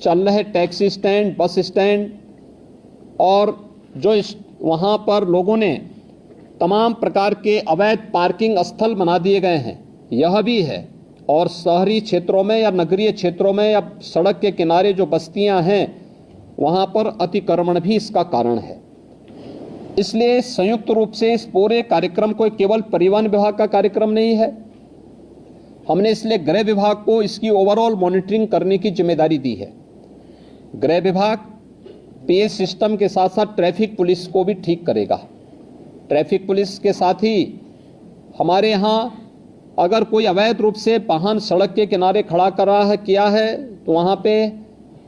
चल रहे taxi stand, bus stand और जो वहाँ पर लोगों ने तमाम प्रकार के अवैध पार्किंग स्थल बना दिए गए हैं, यह भी है। और शहरी क्षेत्रों में या नगरीय क्षेत्रों में या सड़क के किनारे जो बस्तियां हैं, वहाँ पर अतिक्रमण भी इसका कारण है। इसलिए संयुक्त रूप से इस पूरे कार्यक्रम को केवल परिवहन विभाग का कार्यक्रम नहीं है, हमने इसलिए गृह विभाग को इसकी ओवरऑल मॉनिटरिंग करने की जिम्मेदारी दी है। गृह विभाग पीए सिस्टम के साथ साथ ट्रैफिक पुलिस को भी ठीक करेगा। ट्रैफिक पुलिस के साथ ही हमारे यहाँ अगर कोई अवैध रूप से वाहन सड़क के किनारे खड़ा करा है किया है तो वहाँ पे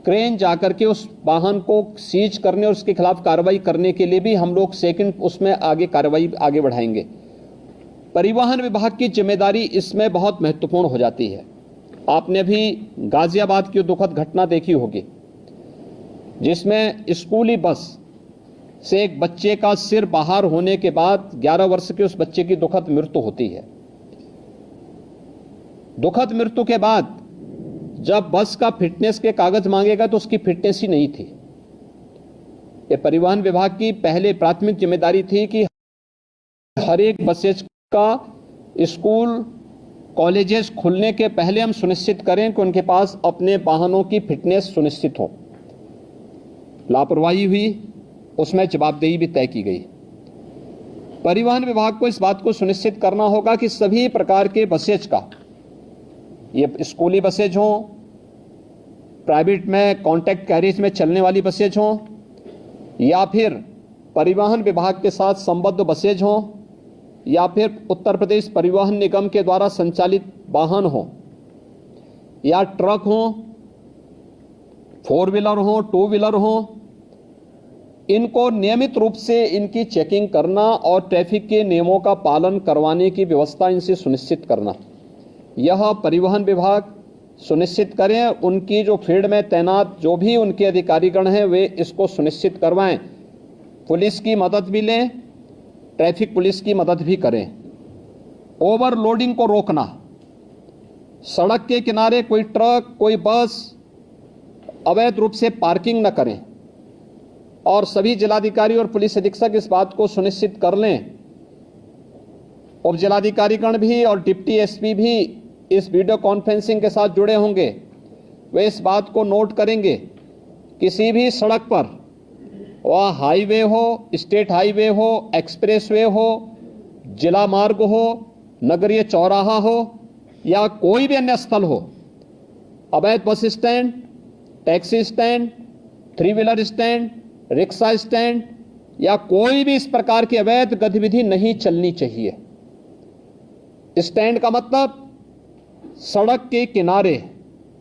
क्रेन जाकर के उस वाहन को सीज करने और उसके खिलाफ कार्रवाई करने के लिए भी हम लोग सेकंड उसमें आगे कार्रवाई आगे बढ़ाएंगे। परिवहन विभाग की जिम्मेदारी इसमें बहुत महत्वपूर्ण हो जाती है। आपने भी गाजियाबाद की दुखद घटना देखी होगी जिसमें स्कूली बस से एक बच्चे का सिर बाहर होने के बाद 11 वर्ष के उस बच्चे की दुखद मृत्यु होती है। दुखद मृत्यु के बाद जब बस का फिटनेस के कागज मांगेगा तो उसकी फिटनेस ही नहीं थी। ये परिवहन विभाग की पहले प्राथमिक जिम्मेदारी थी कि हर एक बसेज का स्कूल कॉलेजेस खुलने के पहले हम सुनिश्चित करें कि उनके पास अपने वाहनों की फिटनेस सुनिश्चित हो। लापरवाही हुई, उसमें जवाबदेही भी तय की गई। परिवहन विभाग को इस बात को सुनिश्चित करना होगा कि सभी प्रकार के बसेज का, ये स्कूली बसेज हों, प्राइवेट में कॉन्ट्रैक्ट कैरिज में चलने वाली बसेज हों, या फिर परिवहन विभाग के साथ संबद्ध बसेज हों, या फिर उत्तर प्रदेश परिवहन निगम के द्वारा संचालित वाहन हों, या ट्रक हों, 4 व्हीलर हों, 2 व्हीलर हों, इनको नियमित रूप से इनकी चेकिंग करना और ट्रैफिक के नियमों का पालन करवाने की व्यवस्था इनसे सुनिश्चित करना, यह परिवहन विभाग सुनिश्चित करें। उनकी जो फील्ड में तैनात जो भी उनके अधिकारीगण हैं वे इसको सुनिश्चित करवाएं। पुलिस की मदद भी लें, ट्रैफिक पुलिस की मदद भी करें। ओवरलोडिंग को रोकना, सड़क के किनारे कोई ट्रक, कोई बस अवैध रूप से पार्किंग न करें और सभी जिलाधिकारी और पुलिस अधीक्षक इस बात को सुनिश्चित कर लें। उप जिलाधिकारीगण भी और डिप्टी एसपी भी इस वीडियो कॉन्फ्रेंसिंग के साथ जुड़े होंगे। वे इस बात को नोट करेंगे, किसी भी सड़क पर, वह हाईवे हो, स्टेट हाईवे हो, एक्सप्रेसवे हो, जिला मार्ग हो, नगरीय चौराहा हो या कोई भी अन्य स्थल हो, अवैध bus stand, taxi stand, 3 wheeler stand, rickshaw stand या कोई भी इस प्रकार की अवैध गतिविधि नहीं चलनी चाहिए। स्टैंड का मतलब सड़क के किनारे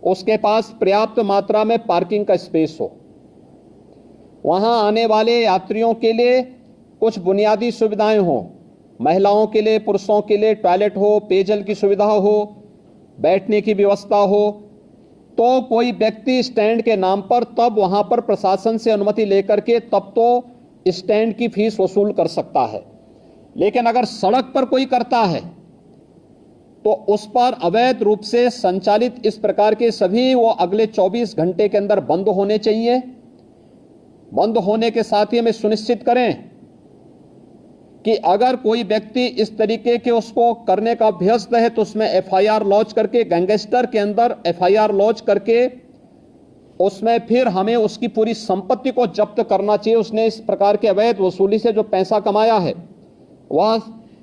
उसके पास पर्याप्त मात्रा में पार्किंग का स्पेस हो, वहां आने वाले यात्रियों के लिए कुछ बुनियादी सुविधाएं हो, महिलाओं के लिए, पुरुषों के लिए टॉयलेट हो, पेयजल की सुविधा हो, बैठने की व्यवस्था हो, तो कोई व्यक्ति स्टैंड के नाम पर तब वहां पर प्रशासन से अनुमति लेकर के तब तो स्टैंड की फीस वसूल कर सकता है। लेकिन अगर सड़क पर कोई करता है तो उस पर अवैध रूप से संचालित इस प्रकार के सभी वो अगले 24 घंटे के अंदर बंद होने चाहिए। बंद होने के साथ ही हमें सुनिश्चित करें कि अगर कोई व्यक्ति इस तरीके के उसको करने का अभ्यस्त है तो उसमें एफआईआर लॉन्च करके, गैंगस्टर के अंदर एफआईआर लॉन्च करके उसमें फिर हमें उसकी पूरी संपत्ति को जब्त करना चाहिए। उसने इस प्रकार के अवैध वसूली से जो पैसा कमाया है वह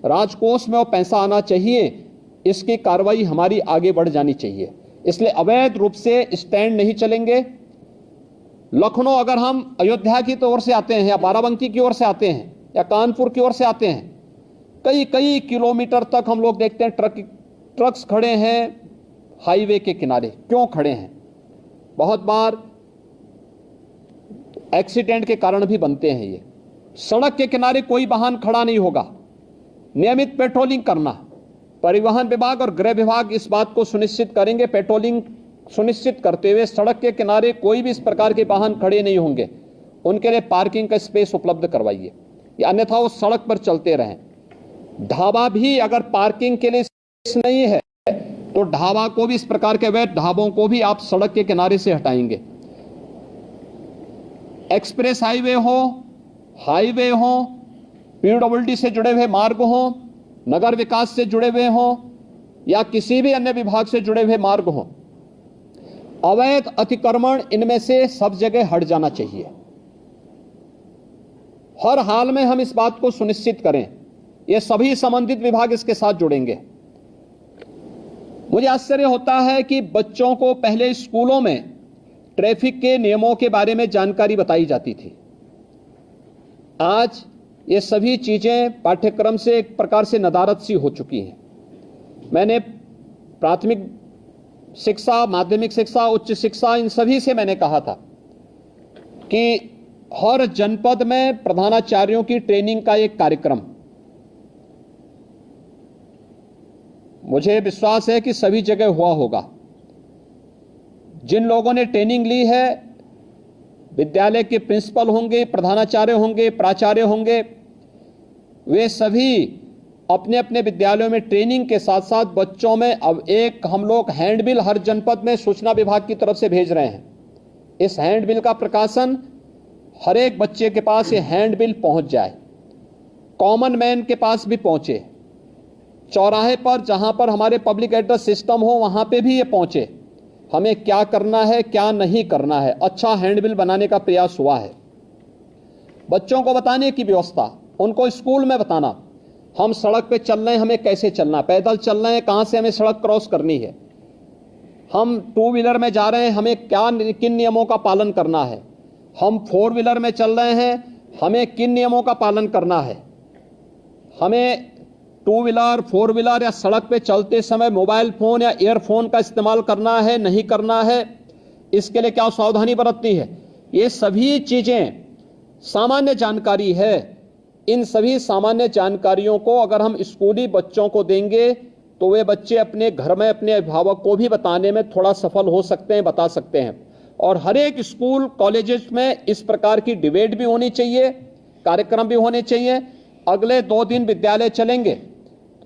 राजकोष में वो पैसा आना चाहिए। इसकी कार्रवाई हमारी आगे बढ़ जानी चाहिए। इसलिए अवैध रूप से स्टैंड नहीं चलेंगे। लखनऊ अगर हम अयोध्या की ओर से आते हैं या बाराबंकी की ओर से आते हैं या कानपुर की ओर से आते हैं, कई कई किलोमीटर तक हम लोग देखते हैं ट्रक्स खड़े हैं हाईवे के किनारे। क्यों खड़े हैं? बहुत बार एक्सीडेंट के कारण भी बनते हैं। ये सड़क के किनारे कोई वाहन खड़ा नहीं होगा। नियमित पेट्रोलिंग करना, परिवहन विभाग और गृह विभाग इस बात को सुनिश्चित करेंगे। पेट्रोलिंग सुनिश्चित करते हुए सड़क के किनारे कोई भी इस प्रकार के वाहन खड़े नहीं होंगे, उनके लिए पार्किंग का स्पेस उपलब्ध करवाइए, या अन्यथा वो सड़क पर चलते रहें। ढाबा भी अगर पार्किंग के लिए नहीं है तो ढाबा को भी, इस प्रकार के अवैध ढाबों को भी आप सड़क के किनारे से हटाएंगे। एक्सप्रेस हाईवे हो, पीडब्ल्यूडी से जुड़े हुए मार्ग हो, नगर विकास से जुड़े हुए हो या किसी भी अन्य विभाग से जुड़े हुए मार्ग हो, अवैध अतिक्रमण इनमें से सब जगह हट जाना चाहिए। हर हाल में हम इस बात को सुनिश्चित करें, ये सभी संबंधित विभाग इसके साथ जुड़ेंगे। मुझे आश्चर्य होता है कि बच्चों को पहले स्कूलों में ट्रैफिक के नियमों के बारे में जानकारी बताई जाती थी। आज ये सभी चीजें पाठ्यक्रम से एक प्रकार से नदारद सी हो चुकी हैं। मैंने प्राथमिक शिक्षा, माध्यमिक शिक्षा, उच्च शिक्षा, इन सभी से मैंने कहा था कि हर जनपद में प्रधानाचार्यों की ट्रेनिंग का एक कार्यक्रम, मुझे विश्वास है कि सभी जगह हुआ होगा। जिन लोगों ने ट्रेनिंग ली है, विद्यालय के प्रिंसिपल होंगे, प्रधानाचार्य होंगे, प्राचार्य होंगे, वे सभी अपने अपने विद्यालयों में ट्रेनिंग के साथ साथ बच्चों में अब एक हम लोग हैंडबिल हर जनपद में सूचना विभाग की तरफ से भेज रहे हैं। इस हैंडबिल का प्रकाशन हर एक बच्चे के पास ये हैंडबिल पहुंच जाए, कॉमन मैन के पास भी पहुंचे, चौराहे पर जहां पर हमारे पब्लिक एड्रेस सिस्टम हो वहां पे भी ये पहुंचे, हमें क्या करना है क्या नहीं करना है। अच्छा हैंडबिल बनाने का प्रयास हुआ है। बच्चों को बताने की व्यवस्था, उनको स्कूल में बताना, हम सड़क पे चल रहे हैं, हमें कैसे चलना, पैदल चल रहे हैं, कहां से हमें सड़क क्रॉस करनी है, हम टू व्हीलर में जा रहे हैं, हमें किन नियमों का पालन करना है, हम फोर व्हीलर में चल रहे हैं, हमें किन नियमों का पालन करना है, हमें टू व्हीलर, फोर व्हीलर या सड़क पे चलते समय मोबाइल फोन या ईयरफोन का इस्तेमाल करना है नहीं करना है, इसके लिए क्या सावधानी बरतनी है। ये सभी चीजें सामान्य जानकारी है। इन सभी सामान्य जानकारियों को अगर हम स्कूली बच्चों को देंगे तो वे बच्चे अपने घर में अपने अभिभावक को भी बताने में थोड़ा सफल हो सकते हैं, बता सकते हैं। और हर एक स्कूल कॉलेजेस में इस प्रकार की डिबेट भी होनी चाहिए, कार्यक्रम भी होने चाहिए। अगले 2 दिन विद्यालय चलेंगे,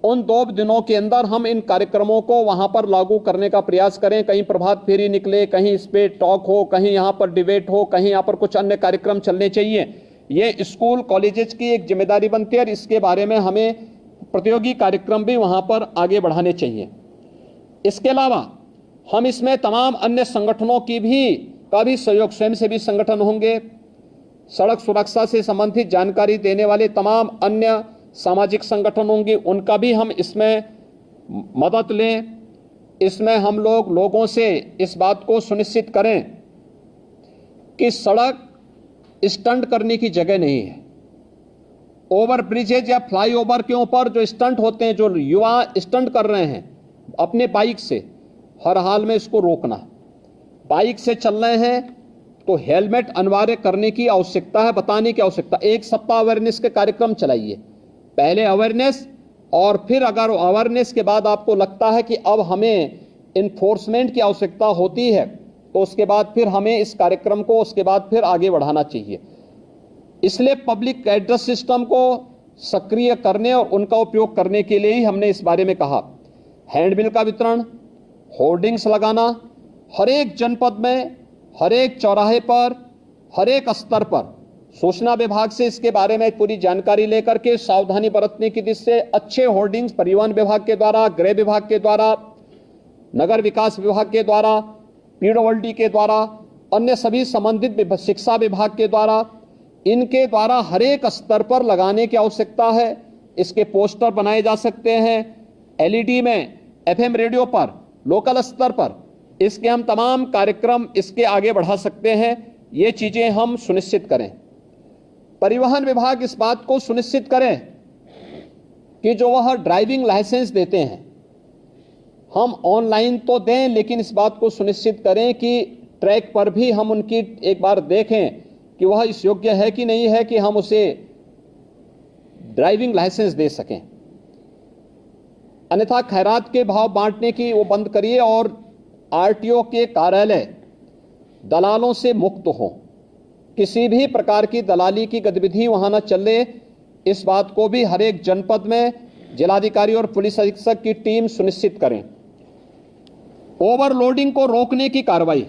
उन 2 दिनों के अंदर हम इन कार्यक्रमों को वहां पर लागू करने का प्रयास करें। कहीं प्रभात फेरी निकले, कहीं इस पे टॉक हो, कहीं यहां पर डिबेट हो, कहीं यहां पर कुछ अन्य कार्यक्रम चलने चाहिए। ये स्कूल कॉलेजेस की एक जिम्मेदारी बनती है और इसके बारे में हमें प्रतियोगी कार्यक्रम भी वहां पर आगे बढ़ाने चाहिए। इसके अलावा हम इसमें तमाम अन्य संगठनों की का भी सहयोग, स्वयंसेवी संगठन होंगे, सड़क सुरक्षा से संबंधित जानकारी देने वाले तमाम अन्य सामाजिक संगठन होंगे, उनका भी हम इसमें मदद लें। इसमें हम लोगों से इस बात को सुनिश्चित करें कि सड़क स्टंट करने की जगह नहीं है। ओवर ब्रिजेज या फ्लाईओवर के ऊपर जो स्टंट होते हैं, जो युवा स्टंट कर रहे हैं अपने बाइक से, हर हाल में इसको रोकना। बाइक से चल रहे हैं तो हेलमेट अनिवार्य करने की आवश्यकता है, बताने की आवश्यकता। 1 सप्ताह अवेयरनेस के कार्यक्रम चलाइए, पहले अवेयरनेस, और फिर अगर अवेयरनेस के बाद आपको लगता है कि अब हमें इन्फोर्समेंट की आवश्यकता होती है तो उसके बाद फिर हमें इस कार्यक्रम को उसके बाद फिर आगे बढ़ाना चाहिए। इसलिए पब्लिक एड्रेस सिस्टम को सक्रिय करने और उनका उपयोग करने के लिए ही हमने इस बारे में कहा। हैंडबिल का वितरण, होर्डिंग्स लगाना, हर एक जनपद में, हर एक चौराहे पर, हर एक स्तर पर सूचना विभाग से इसके बारे में पूरी जानकारी लेकर के सावधानी बरतने की दिशा से अच्छे होर्डिंग्स परिवहन विभाग के द्वारा, गृह विभाग के द्वारा, नगर विकास विभाग के द्वारा, पीडब्ल्यूडी के द्वारा, अन्य सभी संबंधित शिक्षा विभाग के द्वारा, इनके द्वारा हर एक स्तर पर लगाने की आवश्यकता है। इसके पोस्टर बनाए जा सकते हैं, एलईडी में, एफएम रेडियो पर, लोकल स्तर पर, इसके हम तमाम कार्यक्रम इसके आगे बढ़ा सकते हैं। ये चीजें हम सुनिश्चित करें। परिवहन विभाग इस बात को सुनिश्चित करें कि जो वह ड्राइविंग लाइसेंस देते हैं हम ऑनलाइन तो दें, लेकिन इस बात को सुनिश्चित करें कि ट्रैक पर भी हम उनकी एक बार देखें कि वह इस योग्य है कि नहीं है कि हम उसे ड्राइविंग लाइसेंस दे सकें। अन्यथा खैरात के भाव बांटने की वो बंद करिए और आरटीओ के कार्यालय दलालों से मुक्त हो, किसी भी प्रकार की दलाली की गतिविधि वहां न चले। इस बात को भी हर एक जनपद में जिलाधिकारी और पुलिस अधीक्षक की टीम सुनिश्चित करें। ओवरलोडिंग को रोकने की कार्रवाई,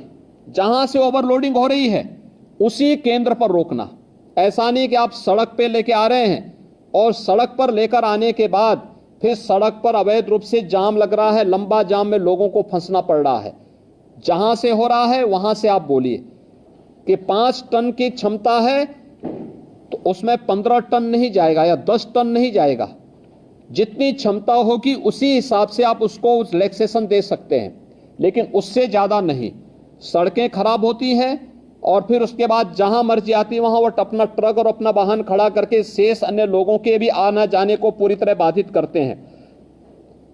जहां से ओवरलोडिंग हो रही है उसी केंद्र पर रोकना। ऐसा नहीं कि आप सड़क पे लेके आ रहे हैं और सड़क पर लेकर आने के बाद फिर सड़क पर अवैध रूप से जाम लग रहा है, लंबा जाम में लोगों को फंसना पड़ रहा है। जहां से हो रहा है वहां से आप बोलिए कि 5 टन की क्षमता है तो उसमें 15 टन नहीं जाएगा या 10 टन नहीं जाएगा। जितनी क्षमता होगी उसी हिसाब से आप उसको रिलैक्सेशन दे सकते हैं, लेकिन उससे ज्यादा नहीं। सड़कें खराब होती हैं और फिर उसके बाद जहां मर्जी आती है वहां वो अपना ट्रक और अपना वाहन खड़ा करके शेष अन्य लोगों के भी आना जाने को पूरी तरह बाधित करते हैं।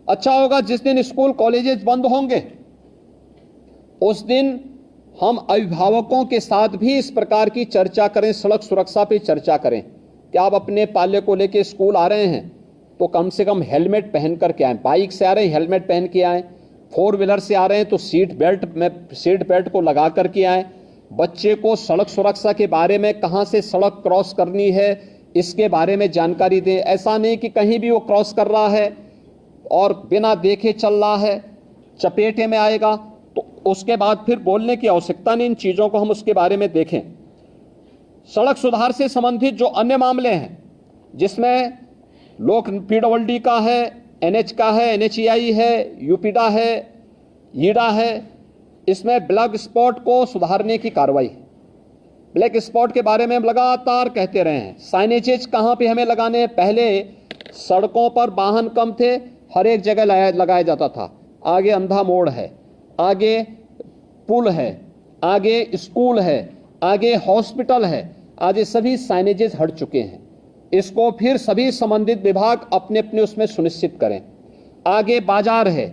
अच्छा होगा जिस दिन स्कूल कॉलेजेस बंद होंगे उस दिन हम अभिभावकों के साथ भी इस प्रकार की चर्चा करें, सड़क सुरक्षा पे चर्चा करें कि आप अपने पाले को लेके स्कूल आ रहे हैं तो कम से कम हेलमेट पहन कर के आए। बाइक से आ रहे हैं हेलमेट पहन के आए, 4 व्हीलर से आ रहे हैं तो सीट बेल्ट को लगा कर के आए। बच्चे को सड़क सुरक्षा के बारे में, कहां से सड़क क्रॉस करनी है इसके बारे में जानकारी दें। ऐसा नहीं कि कहीं भी वो क्रॉस कर रहा है और बिना देखे चल रहा है, चपेटे में आएगा तो उसके बाद फिर बोलने की आवश्यकता नहीं। इन चीजों को हम उसके बारे में देखें। सड़क सुधार से संबंधित जो अन्य मामले हैं जिसमें लोक पीडब्ल्यूडी का है, एनएच का है, एनएचईआई है, यूपीडा है, ईडा है, इसमें ब्लैक स्पॉट को सुधारने की कार्रवाई। ब्लैक स्पॉट के बारे में हम लगातार कहते रहे हैं। साइनेजेज कहां पे हमें लगाने हैं? पहले सड़कों पर वाहन कम थे, हर एक जगह लगाया जाता था। आगे अंधा मोड़ है, आगे पुल है, आगे स्कूल है, आगे हॉस्पिटल है, आज ये सभी साइनेजेस हट चुके हैं। इसको फिर सभी संबंधित विभाग अपने अपने उसमें सुनिश्चित करें। आगे बाजार है,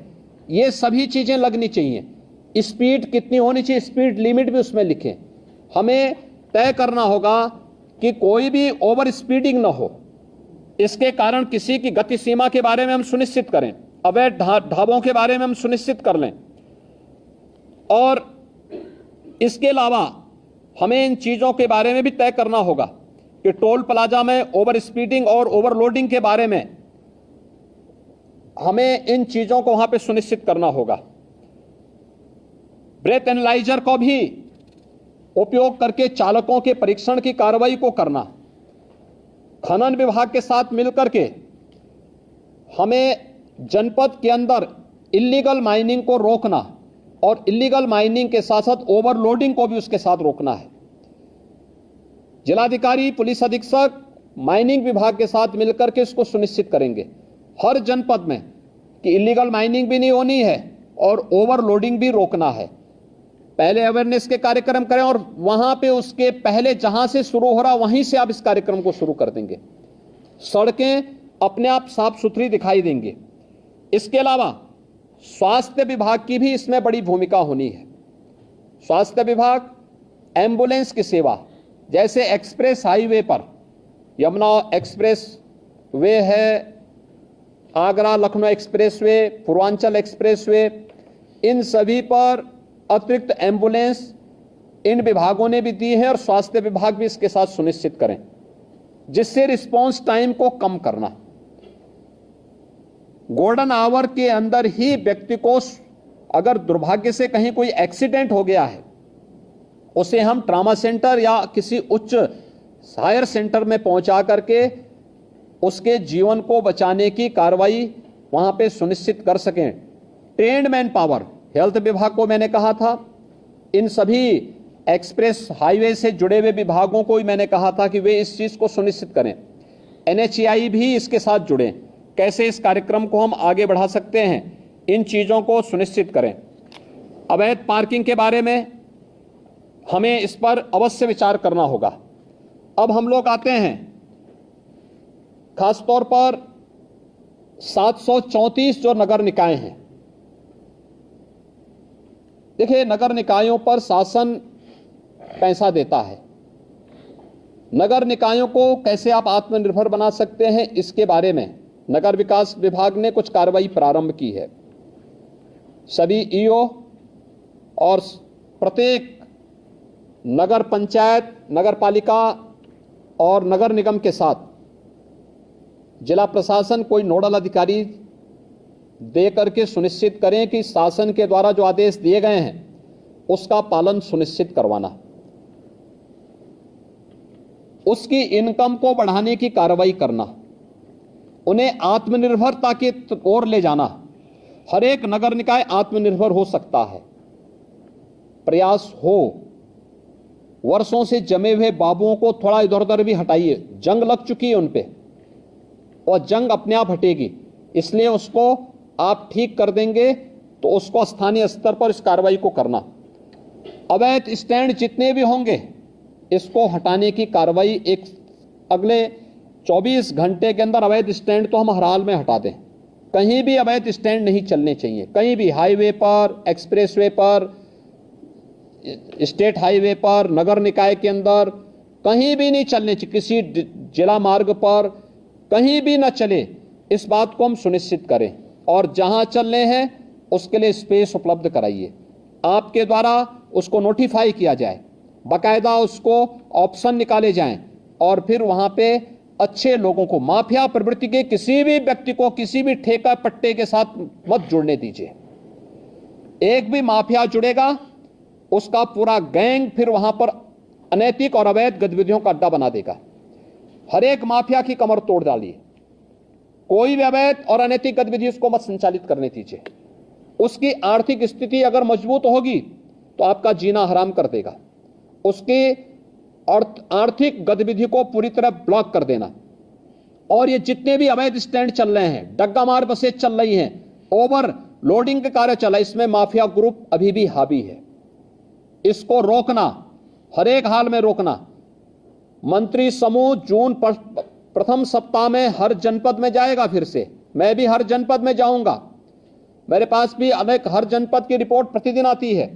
ये सभी चीजें लगनी चाहिए। स्पीड कितनी होनी चाहिए, स्पीड लिमिट भी उसमें लिखें। हमें तय करना होगा कि कोई भी ओवर स्पीडिंग ना हो, इसके कारण किसी की गति सीमा के बारे में हम सुनिश्चित करें। अवैध ढाबों के बारे में हम सुनिश्चित कर लें। और इसके अलावा हमें इन चीजों के बारे में भी तय करना होगा कि टोल प्लाजा में ओवर स्पीडिंग और ओवरलोडिंग के बारे में हमें इन चीजों को वहां पे सुनिश्चित करना होगा। ब्रेथ एनालाइजर को भी उपयोग करके चालकों के परीक्षण की कार्रवाई को करना। खनन विभाग के साथ मिलकर के हमें जनपद के अंदर इल्लीगल माइनिंग को रोकना और इल्लीगल माइनिंग के साथ साथ ओवरलोडिंग को भी उसके साथ रोकना है। जिलाधिकारी, पुलिस अधीक्षक माइनिंग विभाग के साथ मिलकर के इसको सुनिश्चित करेंगे हर जनपद में कि इल्लीगल माइनिंग भी नहीं होनी है और ओवरलोडिंग भी रोकना है। पहले अवेयरनेस के कार्यक्रम करें और वहां पे उसके पहले जहां से शुरू हो रहा वहीं से आप इस कार्यक्रम को शुरू कर देंगे। सड़कें अपने आप साफ सुथरी दिखाई देंगी। इसके अलावा स्वास्थ्य विभाग की भी इसमें बड़ी भूमिका होनी है। स्वास्थ्य विभाग एम्बुलेंस की सेवा, जैसे एक्सप्रेस हाईवे पर यमुना एक्सप्रेस वे है, Agra Lucknow expressway, Purvanchal expressway, इन सभी पर अतिरिक्त एम्बुलेंस इन विभागों ने भी दी है और स्वास्थ्य विभाग भी इसके साथ सुनिश्चित करें, जिससे रिस्पांस टाइम को कम करना। गोल्डन आवर के अंदर ही व्यक्ति को अगर दुर्भाग्य से कहीं कोई एक्सीडेंट हो गया है, उसे हम ट्रॉमा सेंटर या किसी उच्च हायर सेंटर में पहुंचा करके उसके जीवन को बचाने की कार्रवाई वहां पे सुनिश्चित कर सकें। ट्रेन्ड मैन पावर, हेल्थ विभाग को मैंने कहा था, इन सभी एक्सप्रेस हाईवे से जुड़े हुए विभागों को ही मैंने कहा था कि वे इस चीज को सुनिश्चित करें। एनएचएआई भी इसके साथ जुड़े, कैसे इस कार्यक्रम को हम आगे बढ़ा सकते हैं, इन चीजों को सुनिश्चित करें। अवैध पार्किंग के बारे में हमें इस पर अवश्य विचार करना होगा। अब हम लोग आते हैं खासतौर पर 734 जो नगर निकाय हैं। देखिए, नगर निकायों पर शासन पैसा देता है। नगर निकायों को कैसे आप आत्मनिर्भर बना सकते हैं, इसके बारे में नगर विकास विभाग ने कुछ कार्रवाई प्रारंभ की है। सभी ईओ और प्रत्येक नगर पंचायत, नगर पालिका और नगर निगम के साथ जिला प्रशासन कोई नोडल अधिकारी दे करके सुनिश्चित करें कि शासन के द्वारा जो आदेश दिए गए हैं उसका पालन सुनिश्चित करवाना। उसकी इनकम को बढ़ाने की कार्रवाई करना, उन्हें आत्मनिर्भरता की ओर ले जाना। हर एक नगर निकाय आत्मनिर्भर हो सकता है, प्रयास हो। वर्षों से जमे हुए बाबुओं को थोड़ा इधर उधर भी हटाइए, जंग लग चुकी है उन पे और जंग अपने आप हटेगी, इसलिए उसको आप ठीक कर देंगे तो उसको स्थानीय स्तर पर इस कार्रवाई को करना। अवैध स्टैंड जितने भी होंगे इसको हटाने की कार्रवाई एक अगले 24 घंटे के अंदर अवैध स्टैंड तो हम हर हाल में हटा दें। कहीं भी अवैध स्टैंड नहीं चलने चाहिए, कहीं भी, हाईवे पर, एक्सप्रेसवे पर, स्टेट हाईवे पर, नगर निकाय के अंदर कहीं भी नहीं चलने चाहिए, किसी जिला मार्ग पर कहीं भी न चले। इस बात को हम सुनिश्चित करें और जहां चलने हैं उसके लिए स्पेस उपलब्ध कराइए। आपके द्वारा उसको नोटिफाई किया जाए, बाकायदा उसको ऑप्शन निकाले जाएं और फिर वहां पे अच्छे लोगों को, माफिया प्रवृत्ति के किसी भी व्यक्ति को किसी भी ठेका पट्टे के साथ मत जुड़ने दीजिए। एक भी माफिया जुड़ेगा उसका पूरा गैंग फिर वहां पर अनैतिक और अवैध गतिविधियों का अड्डा बना देगा। हर एक माफिया की कमर तोड़ डालिए, कोई भी अवैध और अनैतिक गतिविधि उसको मत संचालित करने दीजिए। उसकी आर्थिक स्थिति अगर मजबूत होगी तो आपका जीना हराम कर देगा। उसकी आर्थिक गतिविधि को पूरी तरह ब्लॉक कर देना। और ये जितने भी अवैध स्टैंड चल रहे हैं, डग्गा मार बसें चल रही हैं, ओवर लोडिंग के कार्य चल रहा है, इसमें माफिया ग्रुप अभी भी हावी है। इसको रोकना, हर एक हाल में रोकना। मंत्री समूह जून प्रथम सप्ताह में हर जनपद में जाएगा। फिर से मैं भी हर जनपद में जाऊंगा, मेरे पास भी अनेक हर जनपद की रिपोर्ट प्रतिदिन आती है।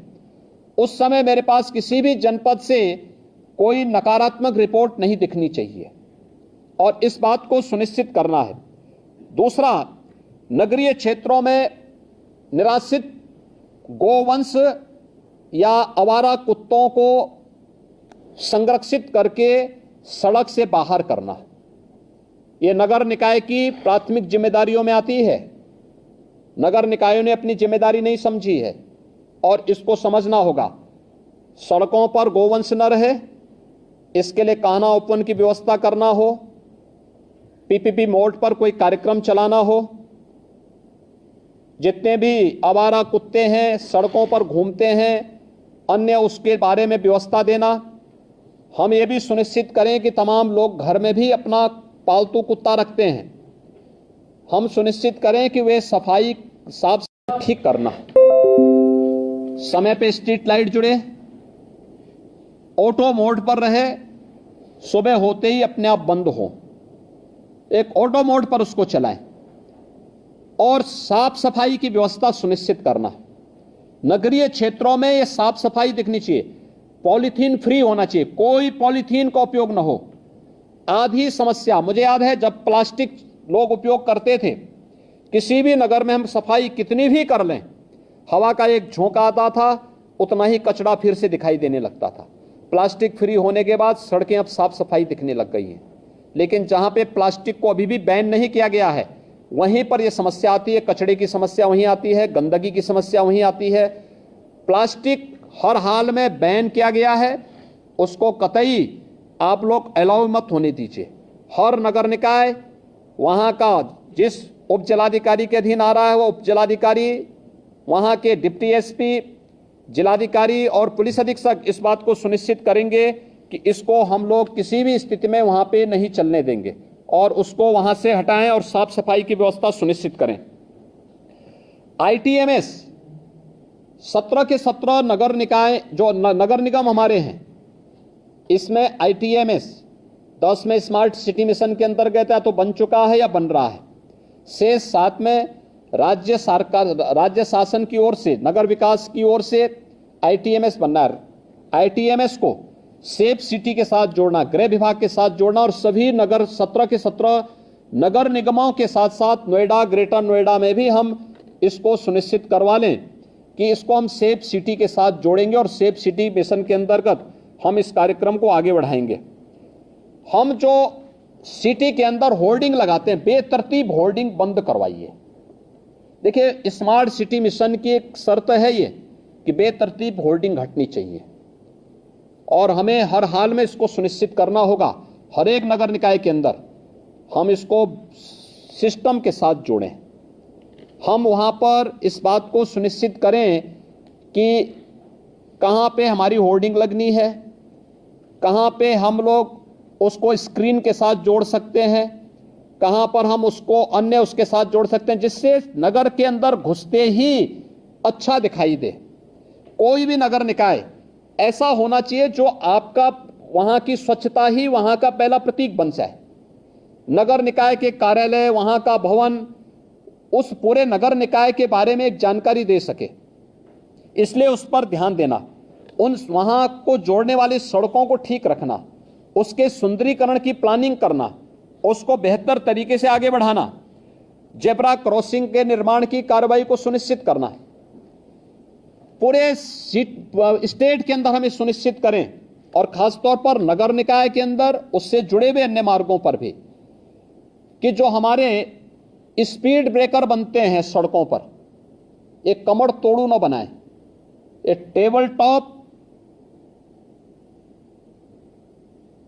उस समय मेरे पास किसी भी जनपद से कोई नकारात्मक रिपोर्ट नहीं दिखनी चाहिए और इस बात को सुनिश्चित करना है। दूसरा, नगरीय क्षेत्रों में निराश्रित गोवंश या आवारा कुत्तों को संरक्षित करके सड़क से बाहर करना, यह नगर निकाय की प्राथमिक जिम्मेदारियों में आती है। नगर निकायों ने अपनी जिम्मेदारी नहीं समझी है और इसको समझना होगा। सड़कों पर गोवंश न रहे, इसके लिए कान्हा ओपन की व्यवस्था करना हो, पीपीपी मोड पर कोई कार्यक्रम चलाना हो। जितने भी आवारा कुत्ते हैं सड़कों पर घूमते हैं, अन्य उसके बारे में व्यवस्था देना। हम ये भी सुनिश्चित करें कि तमाम लोग घर में भी अपना पालतू कुत्ता रखते हैं, हम सुनिश्चित करें कि वे सफाई साफ ठीक करना, समय पे स्ट्रीट लाइट जुड़े, ऑटो मोड पर रहे, सुबह होते ही अपने आप बंद हो, एक ऑटो मोड पर उसको चलाएं और साफ सफाई की व्यवस्था सुनिश्चित करना। नगरीय क्षेत्रों में ये साफ सफाई दिखनी चाहिए, पॉलीथीन फ्री होना चाहिए, कोई पॉलीथीन का उपयोग न हो। आधी समस्या मुझे याद है जब प्लास्टिक लोग उपयोग करते थे, किसी भी नगर में हम सफाई कितनी भी कर लें, हवा का एक झोंका आता था, उतना ही कचरा फिर से दिखाई देने लगता था। प्लास्टिक फ्री होने के बाद सड़कें अब साफ सफाई दिखने लग गई हैं, लेकिन जहां पे प्लास्टिक को अभी भी बैन नहीं किया गया है वहीं पर यह समस्या आती है, कचरे की समस्या वहीं आती है, गंदगी की समस्या वहीं आती है। प्लास्टिक हर हाल में बैन किया गया है, उसको कतई आप लोग अलाउ मत होने दीजिए। हर नगर निकाय वहां का जिस उप जिलाधिकारी के अधीन आ रहा है वो उप जिलाधिकारी, वहां के डिप्टी एसपी, जिलाधिकारी और पुलिस अधीक्षक इस बात को सुनिश्चित करेंगे कि इसको हम लोग किसी भी स्थिति में वहां पे नहीं चलने देंगे और उसको वहां से हटाएं और साफ सफाई की व्यवस्था सुनिश्चित करें। आईटीएमएस 17 के 17 नगर निकाय जो नगर निगम हमारे हैं, इसमें आईटीएमएस 10 में स्मार्ट सिटी मिशन के अंतर्गत या तो बन चुका है या बन रहा है, से 7 में राज्य सरकार, राज्य शासन की ओर से, नगर विकास की ओर से आईटीएमएस बनना है। आईटीएमएस को सेफ सिटी के साथ जोड़ना, गृह विभाग के साथ जोड़ना और सभी नगर 17 के 17 नगर निगमों के साथ साथ नोएडा, ग्रेटर नोएडा में भी हम इसको सुनिश्चित करवा लें कि इसको हम सेफ सिटी के साथ जोड़ेंगे और सेफ सिटी मिशन के अंतर्गत हम इस कार्यक्रम को आगे बढ़ाएंगे। हम जो सिटी के अंदर होर्डिंग लगाते हैं, बेतरतीब होर्डिंग बंद करवाइए। देखिए, स्मार्ट सिटी मिशन की एक शर्त है ये कि बेतरतीब होर्डिंग हटनी चाहिए और हमें हर हाल में इसको सुनिश्चित करना होगा। हर एक नगर निकाय के अंदर हम इसको सिस्टम के साथ जोड़ें। हम वहां पर इस बात को सुनिश्चित करें कि कहां पे हमारी होर्डिंग लगनी है, कहां पे हम लोग उसको स्क्रीन के साथ जोड़ सकते हैं, कहां पर हम उसको अन्य उसके साथ जोड़ सकते हैं, जिससे नगर के अंदर घुसते ही अच्छा दिखाई दे। कोई भी नगर निकाय ऐसा होना चाहिए जो आपका वहां की स्वच्छता ही वहां का पहला प्रतीक बन जाए। नगर निकाय के कार्यालय, वहां का भवन उस पूरे नगर निकाय के बारे में एक जानकारी दे सके, इसलिए उस पर ध्यान देना। उन वहां को जोड़ने वाली सड़कों को ठीक रखना, उसके सुंदरीकरण की प्लानिंग करना, उसको बेहतर तरीके से आगे बढ़ाना, जेब्रा क्रॉसिंग के निर्माण की कार्रवाई को सुनिश्चित करना। पूरे स्टेट के अंदर हमें सुनिश्चित करें, और खासतौर पर नगर निकाय के अंदर उससे जुड़े हुए अन्य मार्गों पर भी, कि जो हमारे स्पीड ब्रेकर बनते हैं सड़कों पर, एक कमर तोड़ू न बनाए, एक टेबल टॉप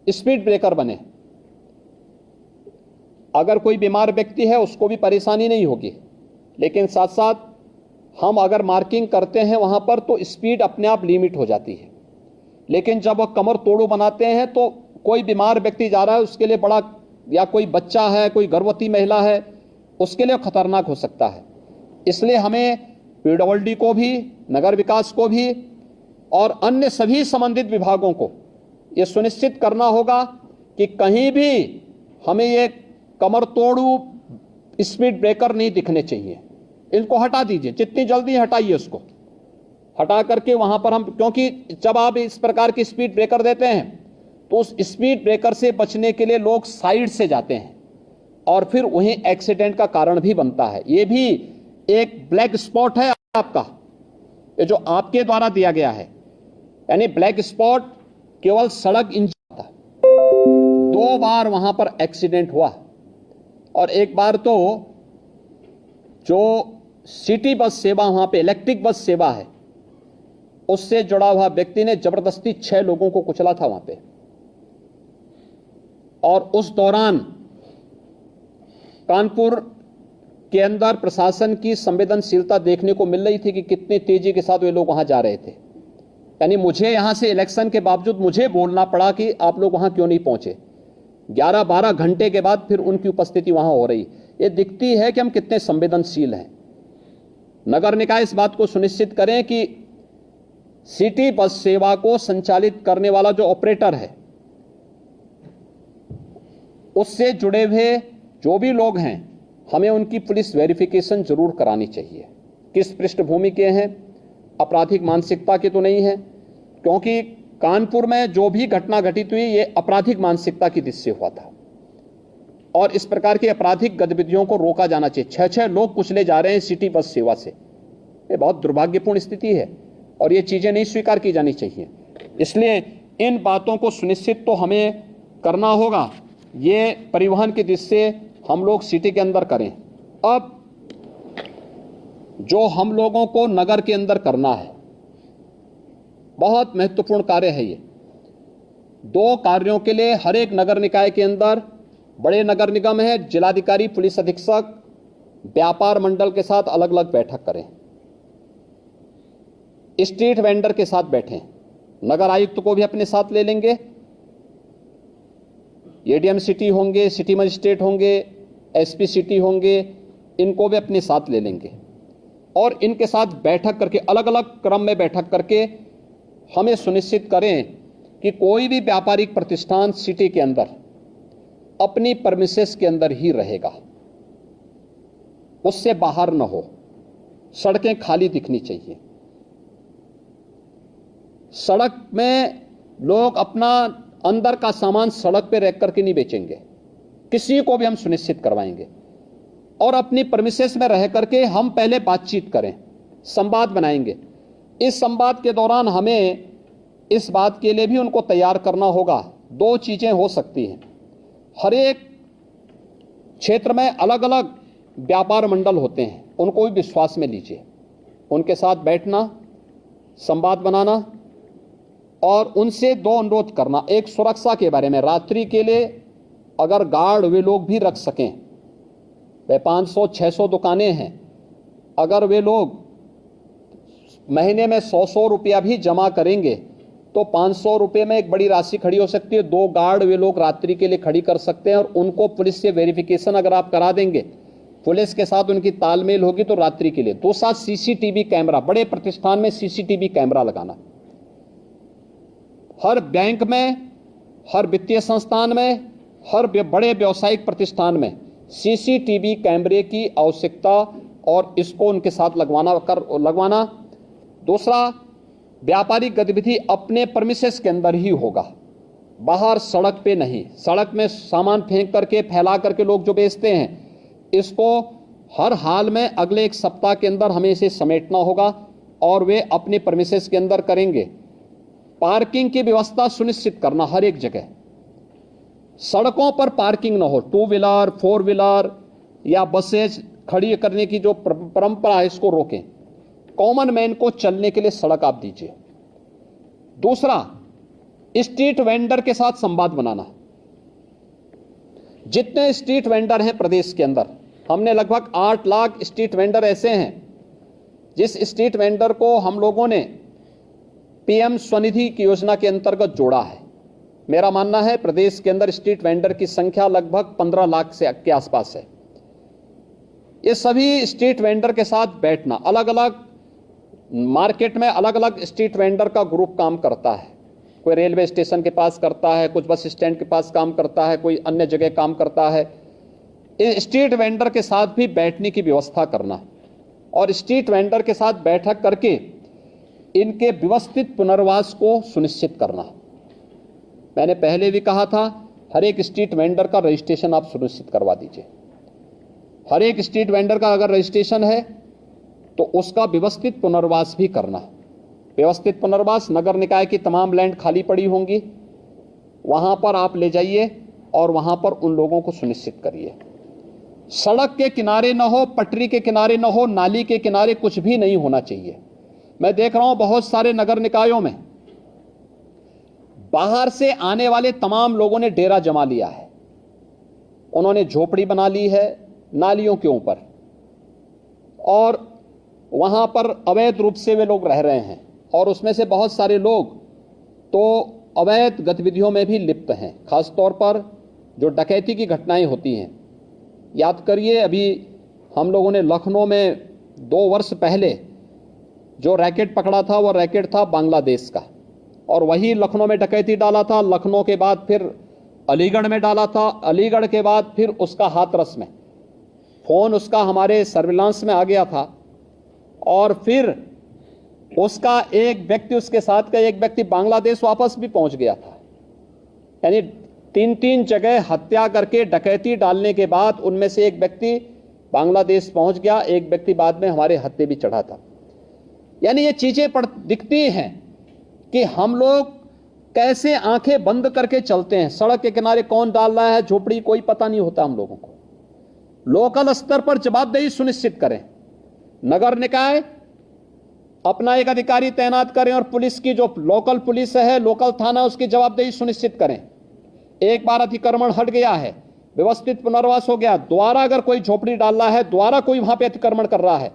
स्पीड ब्रेकर बने। अगर कोई बीमार व्यक्ति है उसको भी परेशानी नहीं होगी, लेकिन साथ साथ हम अगर मार्किंग करते हैं वहां पर तो स्पीड अपने आप लिमिट हो जाती है। लेकिन जब वह कमर तोड़ू बनाते हैं तो कोई बीमार व्यक्ति जा रहा है, उसके लिए बड़ा, या कोई बच्चा है, कोई गर्भवती महिला है, उसके लिए खतरनाक हो सकता है। इसलिए हमें पीडब्ल्यूडी को भी, नगर विकास को भी और अन्य सभी संबंधित विभागों को यह सुनिश्चित करना होगा कि कहीं भी हमें ये कमर तोड़ू स्पीड ब्रेकर नहीं दिखने चाहिए। इनको हटा दीजिए, जितनी जल्दी हटाइए उसको, हटा करके वहां पर हम, क्योंकि जब आप इस प्रकार की स्पीड ब्रेकर देते हैं तो उस स्पीड ब्रेकर से बचने के लिए लोग साइड से जाते हैं और फिर वहीं एक्सीडेंट का कारण भी बनता है। ये भी एक ब्लैक स्पॉट है आपका, ये जो आपके द्वारा दिया गया है, यानी ब्लैक स्पॉट केवल सड़क इंजन था। 2 बार वहां पर एक्सीडेंट हुआ, और एक बार तो जो सिटी बस सेवा, वहां पे इलेक्ट्रिक बस सेवा है, उससे जुड़ा हुआ व्यक्ति ने जबरदस्ती 6 लोगों को कुचला था वहां पे। और उस दौरान कानपुर के अंदर प्रशासन की संवेदनशीलता देखने को मिल रही थी कि कितनी तेजी के साथ वे लोग वहां जा रहे थे। यानी मुझे यहां से इलेक्शन के बावजूद मुझे बोलना पड़ा कि आप लोग वहां क्यों नहीं पहुंचे। 11-12 घंटे के बाद फिर उनकी उपस्थिति वहां हो रही। ये दिखती है कि हम कितने संवेदनशील हैं। नगर निकाय इस बात को सुनिश्चित करें कि सिटी बस सेवा को संचालित करने वाला जो ऑपरेटर है, उससे जुड़े हुए जो भी लोग हैं, हमें उनकी पुलिस वेरिफिकेशन जरूर करानी चाहिए। किस पृष्ठभूमि के हैं, आपराधिक मानसिकता के तो नहीं है, क्योंकि कानपुर में जो भी घटना घटित हुई ये आपराधिक मानसिकता की दृष्टि से हुआ था, और इस प्रकार की आपराधिक गतिविधियों को रोका जाना चाहिए। 6-6 लोग कुचले जा रहे हैं सिटी बस सेवा से, ये बहुत दुर्भाग्यपूर्ण स्थिति है और ये चीजें नहीं स्वीकार की जानी चाहिए। इसलिए इन बातों को सुनिश्चित तो हमें करना होगा, ये परिवहन की दृष्टि से हम लोग सिटी के अंदर करें। अब जो हम लोगों को नगर के अंदर करना है, बहुत महत्वपूर्ण कार्य है ये। 2 कार्यों के लिए हर एक नगर निकाय के अंदर, बड़े नगर निगम है, जिलाधिकारी, पुलिस अधीक्षक, व्यापार मंडल के साथ अलग अलग बैठक करें, स्ट्रीट वेंडर के साथ बैठें, नगर आयुक्त को भी अपने साथ ले लेंगे, एडीएम सिटी होंगे, सिटी मजिस्ट्रेट होंगे, एसपी सिटी होंगे, इनको भी अपने साथ ले लेंगे और इनके साथ बैठक करके, अलग अलग क्रम में बैठक करके हमें सुनिश्चित करें कि कोई भी व्यापारिक प्रतिष्ठान सिटी के अंदर अपनी परमिसेस के अंदर ही रहेगा, उससे बाहर न हो। सड़कें खाली दिखनी चाहिए। सड़क में लोग अपना अंदर का सामान सड़क पे रख करके नहीं बेचेंगे, किसी को भी हम सुनिश्चित करवाएंगे। और अपनी परमिसेस में रह करके हम पहले बातचीत करें, संवाद बनाएंगे। इस संवाद के दौरान हमें इस बात के लिए भी उनको तैयार करना होगा। 2 चीजें हो सकती हैं, हर एक क्षेत्र में अलग अलग व्यापार मंडल होते हैं, उनको भी विश्वास में लीजिए, उनके साथ बैठना, संवाद बनाना, और उनसे दो अनुरोध करना। एक, सुरक्षा के बारे में, रात्रि के लिए अगर गार्ड वे लोग भी रख सकें, वे 500-600 दुकानें हैं, अगर वे लोग महीने में 100 रुपया भी जमा करेंगे तो 500 रुपये में एक बड़ी राशि खड़ी हो सकती है। 2 गार्ड वे लोग रात्रि के लिए खड़ी कर सकते हैं और उनको पुलिस से वेरिफिकेशन अगर आप करा देंगे, पुलिस के साथ उनकी तालमेल होगी तो रात्रि के लिए। दूसरा, सीसीटीवी कैमरा, बड़े प्रतिष्ठान में सीसीटीवी कैमरा लगाना। हर बैंक में, हर वित्तीय संस्थान में, हर बड़े व्यावसायिक प्रतिष्ठान में सीसीटीवी कैमरे की आवश्यकता और इसको उनके साथ लगवाना। दूसरा, व्यापारिक गतिविधि अपने प्रेमिसेस के अंदर ही होगा, बाहर सड़क पे नहीं। सड़क में सामान फेंक करके, फैला करके लोग जो बेचते हैं, इसको हर हाल में अगले 1 सप्ताह के अंदर हमें इसे समेटना होगा और वे अपने प्रेमिसेस के अंदर करेंगे। पार्किंग की व्यवस्था सुनिश्चित करना हर एक जगह। सड़कों पर पार्किंग ना हो, 2 व्हीलर 4 व्हीलर या बसेज खड़ी करने की जो परंपरा है इसको रोकें। कॉमन मैन को चलने के लिए सड़क आप दीजिए। दूसरा, स्ट्रीट वेंडर के साथ संवाद बनाना। जितने स्ट्रीट वेंडर हैं प्रदेश के अंदर, हमने लगभग 8 लाख स्ट्रीट वेंडर ऐसे हैं जिस स्ट्रीट वेंडर को हम लोगों ने पीएम स्वनिधि की योजना के अंतर्गत जोड़ा है। मेरा मानना है प्रदेश के अंदर स्ट्रीट वेंडर की संख्या लगभग 15 लाख के आसपास है। ये सभी स्ट्रीट वेंडर के साथ बैठना, अलग अलग मार्केट में अलग अलग स्ट्रीट वेंडर का ग्रुप काम करता है। कोई रेलवे स्टेशन के पास करता है, कुछ बस स्टैंड के पास काम करता है, कोई अन्य जगह काम करता है। इस स्ट्रीट वेंडर के साथ भी बैठने की व्यवस्था करना और स्ट्रीट वेंडर के साथ बैठक करके इनके व्यवस्थित पुनर्वास को सुनिश्चित करना। मैंने पहले भी कहा था, हर एक स्ट्रीट वेंडर का रजिस्ट्रेशन आप सुनिश्चित करवा दीजिए। हर एक स्ट्रीट वेंडर का अगर रजिस्ट्रेशन है तो उसका व्यवस्थित पुनर्वास भी करना। व्यवस्थित पुनर्वास, नगर निकाय की तमाम लैंड खाली पड़ी होंगी, वहां पर आप ले जाइए और वहां पर उन लोगों को सुनिश्चित करिए। सड़क के किनारे न हो, पटरी के किनारे न हो, नाली के किनारे कुछ भी नहीं होना चाहिए। मैं देख रहा हूं बहुत सारे नगर निकायों में बाहर से आने वाले तमाम लोगों ने डेरा जमा लिया है, उन्होंने झोपड़ी बना ली है नालियों के ऊपर और वहां पर अवैध रूप से वे लोग रह रहे हैं और उसमें से बहुत सारे लोग तो अवैध गतिविधियों में भी लिप्त हैं। खासतौर पर जो डकैती की घटनाएं होती हैं, याद करिए अभी हम लोगों ने लखनऊ में 2 वर्ष पहले जो रैकेट पकड़ा था वो रैकेट था बांग्लादेश का और वही लखनऊ में डकैती डाला था। लखनऊ के बाद फिर अलीगढ़ में डाला था, अलीगढ़ के बाद फिर उसका हाथरस में, फोन उसका हमारे सर्विलांस में आ गया था और फिर उसका एक व्यक्ति, उसके साथ का एक व्यक्ति बांग्लादेश वापस भी पहुंच गया था। यानी 3 जगह हत्या करके डकैती डालने के बाद उनमें से एक व्यक्ति बांग्लादेश पहुंच गया, एक व्यक्ति बाद में हमारे हत्थे भी चढ़ा था। यानी ये चीजें दिखती हैं कि हम लोग कैसे आंखें बंद करके चलते हैं। सड़क के किनारे कौन डाल रहा है झोपड़ी, कोई पता नहीं होता हम लोगों को। लोकल स्तर पर जवाबदेही सुनिश्चित करें, नगर निकाय अपना एक अधिकारी तैनात करें और पुलिस की जो लोकल पुलिस है, लोकल थाना, उसकी जवाबदेही सुनिश्चित करें। एक बार अतिक्रमण हट गया है, व्यवस्थित पुनर्वास हो गया, दोबारा अगर कोई झोपड़ी डाल रहा है, दोबारा कोई वहां पे अतिक्रमण कर रहा है,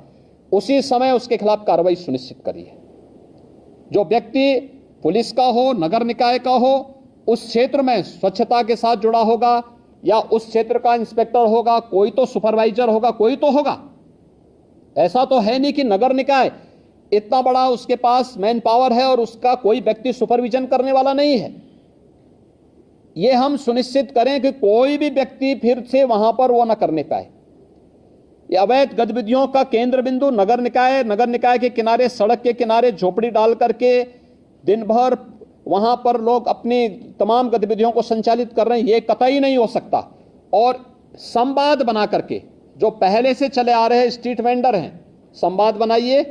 उसी समय उसके खिलाफ कार्रवाई सुनिश्चित करिए। जो व्यक्ति पुलिस का हो, नगर निकाय का हो, उस क्षेत्र में स्वच्छता के साथ जुड़ा होगा या उस क्षेत्र का इंस्पेक्टर होगा, कोई तो सुपरवाइजर होगा, कोई तो होगा। ऐसा तो है नहीं कि नगर निकाय इतना बड़ा उसके पास मैन पावर है और उसका कोई व्यक्ति सुपरविजन करने वाला नहीं है। यह हम सुनिश्चित करें कि कोई भी व्यक्ति फिर से वहां पर वो न करने पाए। ये अवैध गतिविधियों का केंद्र बिंदु नगर निकाय के किनारे, सड़क के किनारे झोपड़ी डाल करके दिन भर वहां पर लोग अपनी तमाम गतिविधियों को संचालित कर रहे हैं, ये कतई नहीं हो सकता। और संवाद बना करके जो पहले से चले आ रहे स्ट्रीट वेंडर हैं, संवाद बनाइए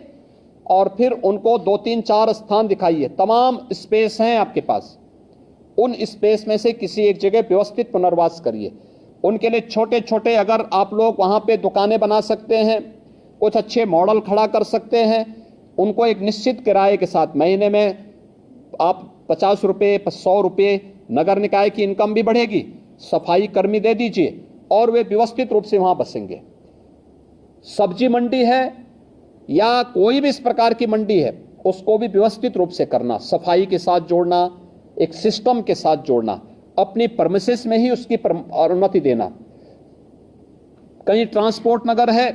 और फिर उनको 2, 3, 4 स्थान दिखाइए। तमाम स्पेस हैं आपके पास, उन स्पेस में से किसी एक जगह व्यवस्थित पुनर्वास करिए। उनके लिए छोटे छोटे अगर आप लोग वहां पे दुकानें बना सकते हैं, कुछ अच्छे मॉडल खड़ा कर सकते हैं, उनको एक निश्चित किराए के साथ महीने में आप 50 रुपये 100 रुपये, नगर निकाय की इनकम भी बढ़ेगी, सफाई कर्मी दे दीजिए और वे व्यवस्थित रूप से वहां बसेंगे। सब्जी मंडी है या कोई भी इस प्रकार की मंडी है, उसको भी व्यवस्थित रूप से करना, सफाई के साथ जोड़ना, एक सिस्टम के साथ जोड़ना, अपनी परमिसेस में ही उसकी अनुमति देना। कहीं ट्रांसपोर्ट नगर है,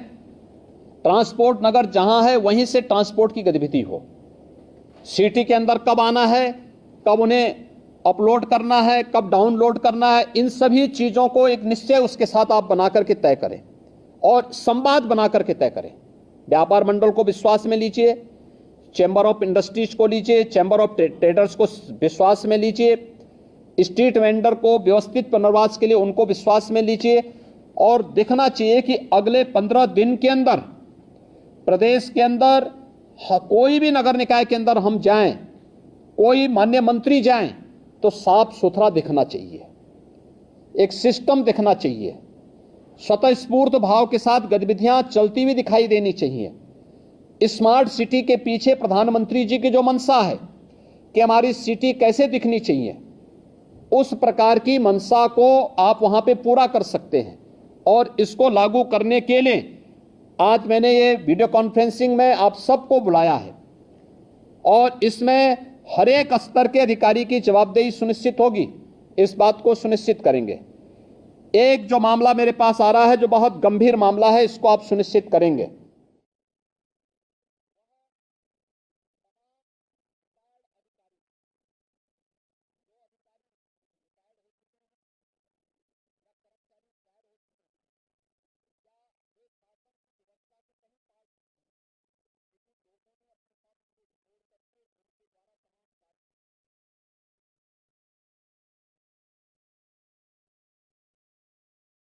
ट्रांसपोर्ट नगर जहां है वहीं से ट्रांसपोर्ट की गतिविधि हो। सिटी के अंदर कब आना है, कब उन्हें अपलोड करना है, कब डाउनलोड करना है, इन सभी चीजों को एक निश्चय उसके साथ आप बना करके तय करें और संवाद बना करके तय करें। व्यापार मंडल को विश्वास में लीजिए, चैम्बर ऑफ इंडस्ट्रीज को लीजिए, चैम्बर ऑफ ट्रेडर्स को विश्वास में लीजिए, स्ट्रीट वेंडर को व्यवस्थित पुनर्वास के लिए उनको विश्वास में लीजिए और देखना चाहिए कि अगले 15 दिन के अंदर प्रदेश के अंदर कोई भी नगर निकाय के अंदर हम जाएं, कोई माननीय मंत्री जाएं तो साफ सुथरा दिखना चाहिए, एक सिस्टम दिखना चाहिए, स्वतःस्फूर्त भाव के साथ गतिविधियां चलती हुई दिखाई देनी चाहिए। स्मार्ट सिटी के पीछे प्रधानमंत्री जी की जो मंशा है कि हमारी सिटी कैसे दिखनी चाहिए, उस प्रकार की मंशा को आप वहां पे पूरा कर सकते हैं। और इसको लागू करने के लिए आज मैंने ये वीडियो कॉन्फ्रेंसिंग में आप सबको बुलाया है और इसमें हर एक स्तर के अधिकारी की जवाबदेही सुनिश्चित होगी, इस बात को सुनिश्चित करेंगे। एक जो मामला मेरे पास आ रहा है जो बहुत गंभीर मामला है, इसको आप सुनिश्चित करेंगे।